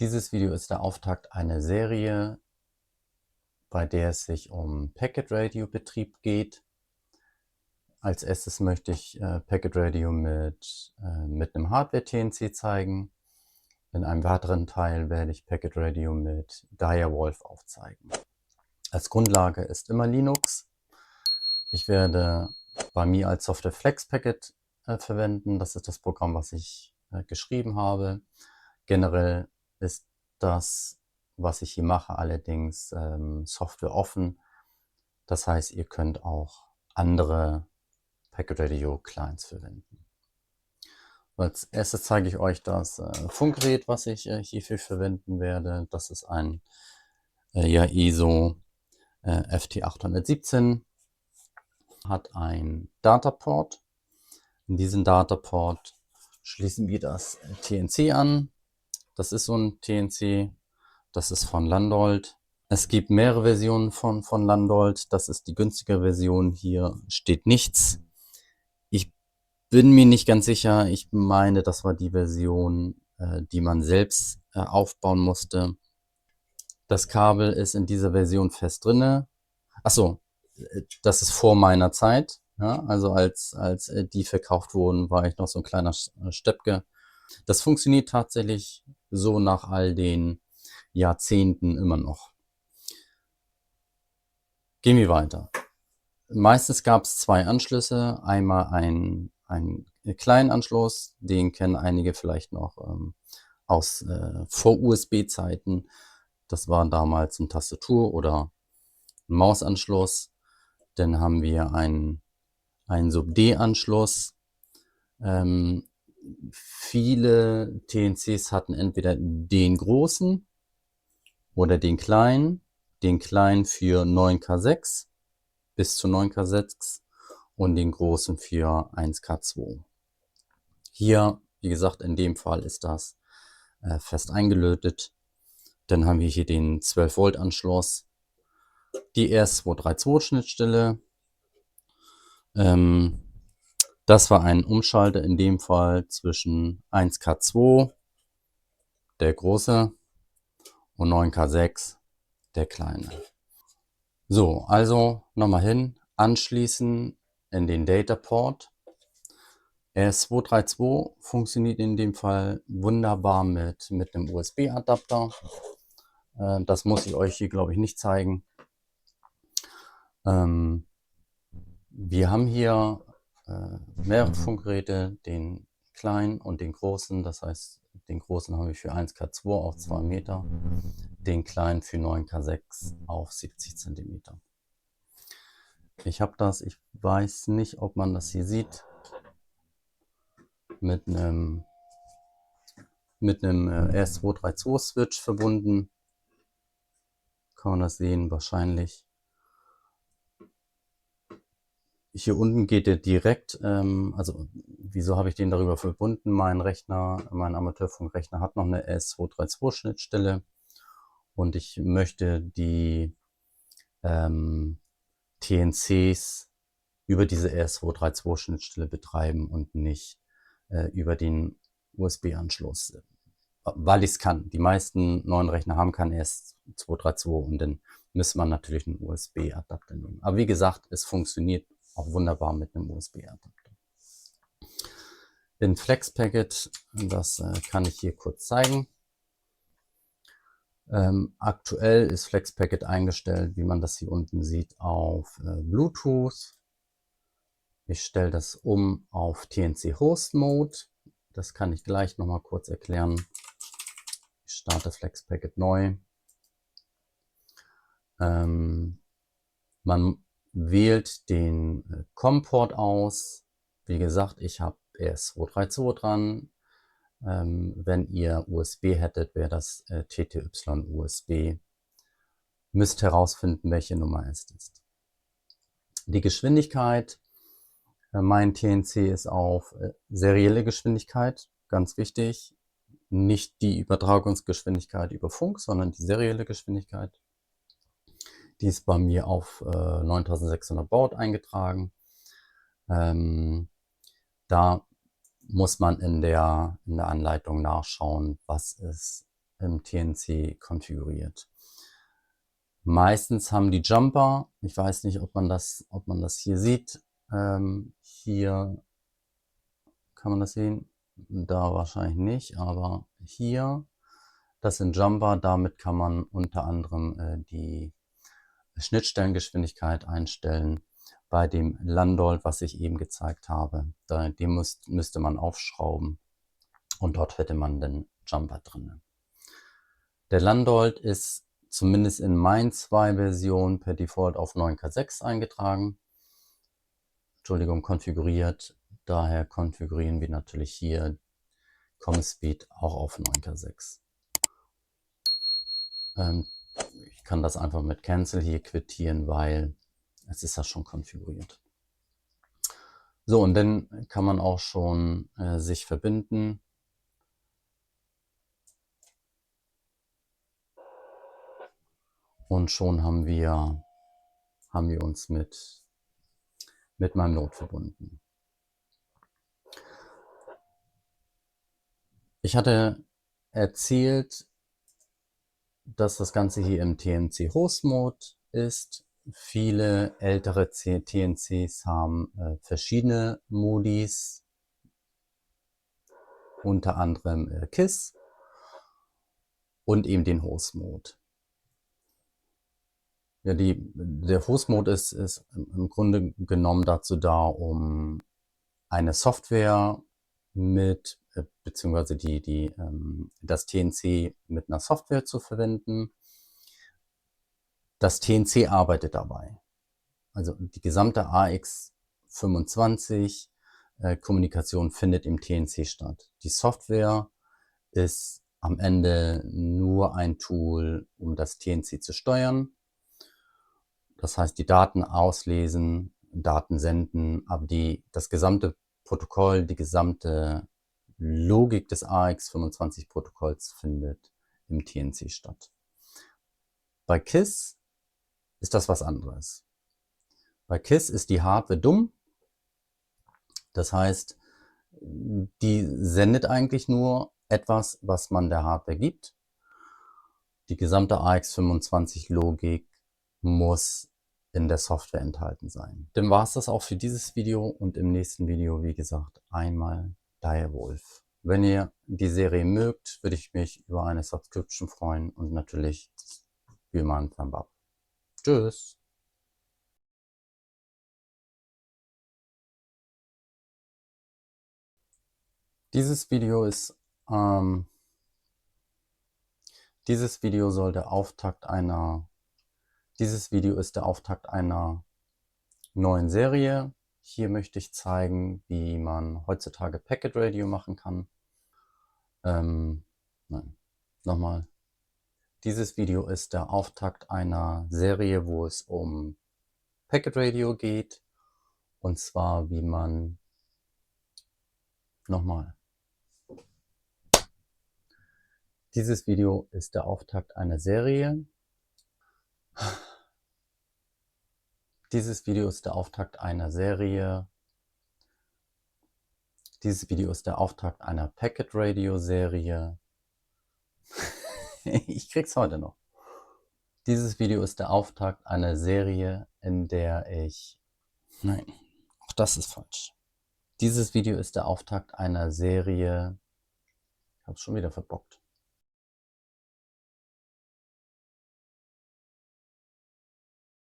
Dieses Video ist der Auftakt einer Serie, bei der es sich um Packet Radio Betrieb geht. Als erstes möchte ich Packet Radio mit einem Hardware-TNC zeigen. In einem weiteren Teil werde ich Packet Radio mit Direwolf aufzeigen. Als Grundlage ist immer Linux. Ich werde bei mir als Software FlexPacket verwenden. Das ist das Programm, was ich geschrieben habe. Generell ist das, was ich hier mache, allerdings Software offen. Das heißt, ihr könnt auch andere Packet Radio Clients verwenden. Als erstes zeige ich euch das Funkgerät, was ich hierfür verwenden werde. Das ist ein ISO FT817. Hat ein Dataport. In diesem Dataport schließen wir das TNC an. Das ist so ein TNC, das ist von Landolt. Es gibt mehrere Versionen von Landolt. Das ist die günstige Version. Hier steht nichts. Ich bin mir nicht ganz sicher. Ich meine, das war die Version, die man selbst aufbauen musste. Das Kabel ist in dieser Version fest drinne. Achso, das ist vor meiner Zeit. Ja, also als die verkauft wurden, war ich noch so ein kleiner Steppke. Das funktioniert tatsächlich so nach all den Jahrzehnten immer noch. Gehen wir weiter. Meistens gab es zwei Anschlüsse. Einmal einen kleinen Anschluss, den kennen einige vielleicht noch aus Vor-USB-Zeiten. Das war damals ein Tastatur- oder ein Mausanschluss. Dann haben wir einen Sub-D-Anschluss. Viele TNCs hatten entweder den großen oder den kleinen für 9K6 bis zu 9K6 und den großen für 1K2. Hier, wie gesagt, in dem Fall ist das fest eingelötet. Dann haben wir hier den 12 Volt Anschluss, die RS232-Schnittstelle. Das war ein Umschalter in dem Fall zwischen 1K2, der große, und 9K6, der kleine. So, also nochmal hin, anschließen in den Dataport. RS232 funktioniert in dem Fall wunderbar mit einem USB-Adapter. Das muss ich euch hier, glaube ich, nicht zeigen. Wir haben hier mehrere Funkgeräte, den kleinen und den großen. Das heißt, den großen habe ich für 1K2 auf 2 Meter, den kleinen für 9K6 auf 70 cm. Ich habe das, ich weiß nicht, ob man das hier sieht, mit einem RS232-Switch verbunden. Kann man das sehen, wahrscheinlich. Hier unten geht der direkt, also wieso habe ich den darüber verbunden? Mein Rechner, mein Amateurfunkrechner hat noch eine RS232-Schnittstelle und ich möchte die TNCs über diese RS232-Schnittstelle betreiben und nicht über den USB-Anschluss, weil ich es kann. Die meisten neuen Rechner haben keinen RS232 und dann müsste man natürlich einen USB-Adapter nehmen. Aber wie gesagt, es funktioniert auch wunderbar mit einem USB-Adapter. In FlexPacket, das kann ich hier kurz zeigen. Aktuell ist FlexPacket eingestellt, wie man das hier unten sieht, auf Bluetooth. Ich stelle das um auf TNC Host Mode. Das kann ich gleich nochmal kurz erklären. Ich starte FlexPacket neu. Man wählt den COM-Port aus. Wie gesagt, ich habe RS232 dran. Wenn ihr USB hättet, wäre das TTY-USB. Müsst herausfinden, welche Nummer es ist. Die Geschwindigkeit. Mein TNC ist auf serielle Geschwindigkeit, ganz wichtig. Nicht die Übertragungsgeschwindigkeit über Funk, sondern die serielle Geschwindigkeit. Die ist bei mir auf 9600 Baud eingetragen. Da muss man in der Anleitung nachschauen, was es im TNC konfiguriert. Meistens haben die Jumper, ich weiß nicht, ob man das hier sieht, hier kann man das sehen, da wahrscheinlich nicht, aber hier, das sind Jumper, damit kann man unter anderem die Schnittstellengeschwindigkeit einstellen. Bei dem Landolt, was ich eben gezeigt habe, den müsste man aufschrauben und dort hätte man den Jumper drin. Der Landolt ist zumindest in meinen 2 Versionen per Default auf 9K6 eingetragen. Entschuldigung, konfiguriert. Daher konfigurieren wir natürlich hier CommSpeed auch auf 9K6. Ich kann das einfach mit Cancel hier quittieren, weil es ist ja schon konfiguriert. So, und dann kann man auch schon sich verbinden. Und schon haben wir uns mit meinem Node verbunden. Ich hatte erzählt, dass das Ganze hier im TNC Host Mode ist. Viele ältere TNCs haben verschiedene Modis, unter anderem KISS und eben den Host Mode. Ja, der Host Mode ist im Grunde genommen dazu da, um eine Software mit, beziehungsweise das TNC mit einer Software zu verwenden. Das TNC arbeitet dabei. Also die gesamte AX25 Kommunikation findet im TNC statt. Die Software ist am Ende nur ein Tool, um das TNC zu steuern. Das heißt, die Daten auslesen, Daten senden, aber das gesamte Protokoll, die gesamte Logik des AX25-Protokolls findet im TNC statt. Bei KISS ist das was anderes. Bei KISS ist die Hardware dumm. Das heißt, die sendet eigentlich nur etwas, was man der Hardware gibt. Die gesamte AX25-Logik muss in der Software enthalten sein. Dann war es das auch für dieses Video und im nächsten Video, wie gesagt, einmal Direwolf. Wenn ihr die Serie mögt, würde ich mich über eine Subscription freuen und natürlich über einen Thumb up. Tschüss! Dieses Video ist der Auftakt einer neuen Serie. Hier möchte ich zeigen, wie man heutzutage Packet Radio machen kann. Nochmal. Dieses Video ist der Auftakt einer Serie, wo es um Packet Radio geht. Und zwar, wie man... Nochmal. Dieses Video ist der Auftakt einer Serie. Dieses Video ist der Auftakt einer Serie. Dieses Video ist der Auftakt einer Packet Radio Serie. Ich krieg's heute noch. Dieses Video ist der Auftakt einer Serie, in der ich... Nein, auch das ist falsch. Dieses Video ist der Auftakt einer Serie... Ich hab's schon wieder verbockt.